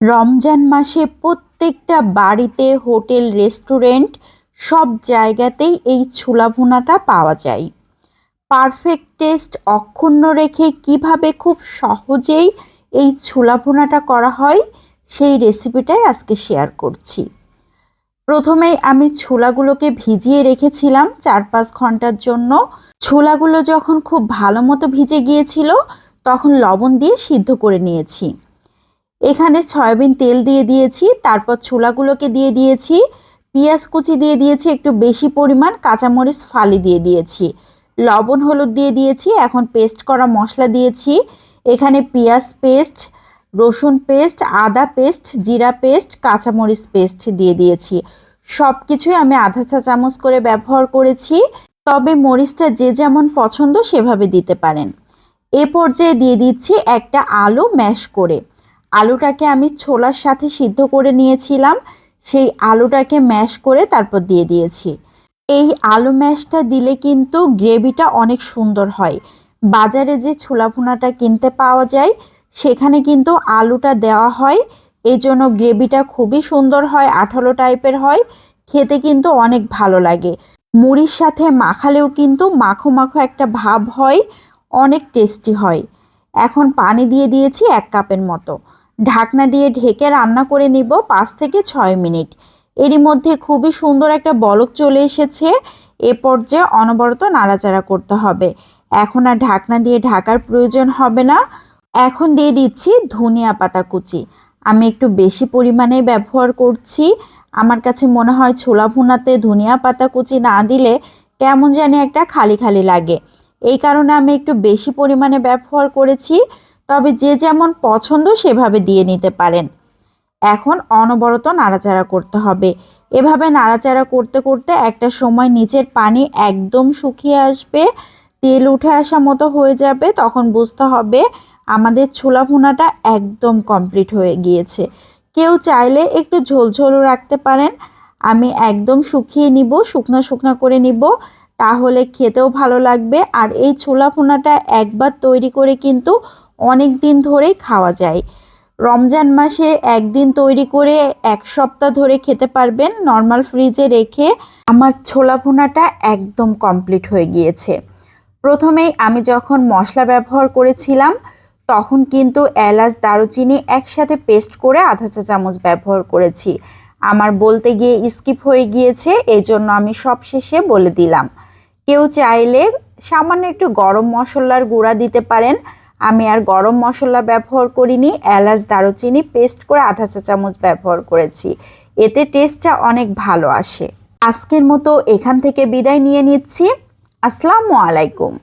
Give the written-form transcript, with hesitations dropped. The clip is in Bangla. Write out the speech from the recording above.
রমজান মাসে প্রত্যেকটা বাড়িতে, হোটেল, রেস্টুরেন্ট সব জায়গাতেই এই ছোলা ভুনাটা পাওয়া যায়। পারফেক্ট টেস্ট অক্ষুণ্ণ রেখে কিভাবে খুব সহজেই এই ছোলা ভুনাটা করা হয় সেই রেসিপিটাই আজকে শেয়ার করছি। প্রথমেই আমি ছোলাগুলোকে ভিজিয়ে রেখেছিলাম 4-5 ঘন্টার জন্য। ছোলাগুলো যখন খুব ভালো মতো ভিজে গিয়েছিল তখন লবণ দিয়ে সিদ্ধ করে নিয়েছি। এখানে সয়াবিন তেল দিয়ে দিয়েছি, তারপর ছোলাগুলোকে দিয়ে দিয়েছি, পেঁয়াজ কুচি দিয়ে দিয়েছি একটু বেশি পরিমাণ, কাঁচামরিচ ফালি দিয়ে দিয়েছি, লবণ হলুদ দিয়ে দিয়েছি। এখন পেস্ট করা মশলা দিয়েছি। এখানে পেঁয়াজ পেস্ট, রসুন পেস্ট, আদা পেস্ট, জিরা পেস্ট, কাঁচামরিচ পেস্ট দিয়ে দিয়েছি। সব কিছুই আমি আধা চা চামচ করে ব্যবহার করেছি, তবে মরিচটা যে যেমন পছন্দ সেভাবে দিতে পারেন। এ পর্যায়ে দিয়ে দিচ্ছি একটা আলু ম্যাশ করে। আলুটাকে আমি ছোলার সাথে সিদ্ধ করে নিয়েছিলাম, সেই আলুটাকে ম্যাশ করে তারপর দিয়ে দিয়েছি। এই আলু ম্যাশটা দিলে কিন্তু গ্রেভিটা অনেক সুন্দর হয়। বাজারে যে ছোলা ভুনাটা কিনতে পাওয়া যায় সেখানে কিন্তু আলুটা দেওয়া হয়, এজন্য গ্রেভিটা খুবই সুন্দর হয়, আঠালো টাইপের হয়, খেতে কিন্তু অনেক ভালো লাগে। মুড়ির সাথে মাখালেও কিন্তু মাখো মাখো একটা ভাব হয়, অনেক টেস্টি হয়। এখন পানি দিয়ে দিয়েছি 1 কাপের মতো। ঢাকনা দিয়ে ঢেকে রান্না করে নিব 5 থেকে 6 মিনিট। এরই মধ্যে খুবই সুন্দর একটা বলক চলে এসেছে। এ পর্যায়ে অনবরত নাড়াচাড়া করতে হবে। এখন আর ঢাকনা দিয়ে ঢাকার প্রয়োজন হবে না। এখন দিয়ে দিচ্ছি ধনিয়া পাতা কুচি। আমি একটু বেশি পরিমাণে ব্যবহার করছি। আমার কাছে মনে হয় ছোলা ভুনাতে ধনিয়া পাতা কুচি না দিলে কেমন জানি একটা খালি খালি লাগে, এই কারণে আমি একটু বেশি পরিমাণে ব্যবহার করেছি। তবে যে যেমন পছন্দ সেভাবে দিয়ে নিতে পারেন। এখন অনবরত নাড়াচাড়া করতে হবে। এভাবে নাড়াচাড়া করতে করতে একটা সময় নিচের পানি একদম শুকিয়ে আসবে, তেল উঠে আসা মতো হয়ে যাবে, তখন বুঝতে হবে আমাদের ছোলা ভুনাটা একদম কমপ্লিট হয়ে গিয়েছে। কেউ চাইলে একটু ঝোলঝোলও রাখতে পারেন। আমি একদম শুকিয়ে নিব, শুকনা শুকনা করে নিব, তাহলে খেতেও ভালো লাগবে। আর এই ছোলা ভুনাটা একবার তৈরি করে কিন্তু অনেক দিন ধরেই খাওয়া যায়। রমজান মাসে একদিন তৈরি করে 1 সপ্তাহ ধরে খেতে পারবেন নর্মাল ফ্রিজে রেখে। আমার ছোলা ভুনাটা একদম কমপ্লিট হয়ে গিয়েছে। প্রথমেই আমি যখন মশলা ব্যবহার করেছিলাম তখন কিন্তু এলাচ, দারুচিনি একসাথে পেস্ট করে আধা চা চামচ ব্যবহার করেছি। আমার বলতে গিয়ে স্কিপ হয়ে গিয়েছে, এই জন্য আমি সবশেষে বলে দিলাম। কেউ চাইলে সামান্য একটু গরম মশলার গুঁড়া দিতে পারেন। আমি আর গরম মশলা ব্যবহার করিনি, এলাচ দারুচিনি পেস্ট করে আধা চা চামচ ব্যবহার করেছি। এতে টেস্টটা অনেক ভালো আসে। আজকের মতো এখান থেকে বিদায় নিয়ে নিচ্ছি। আসসালামু আলাইকুম।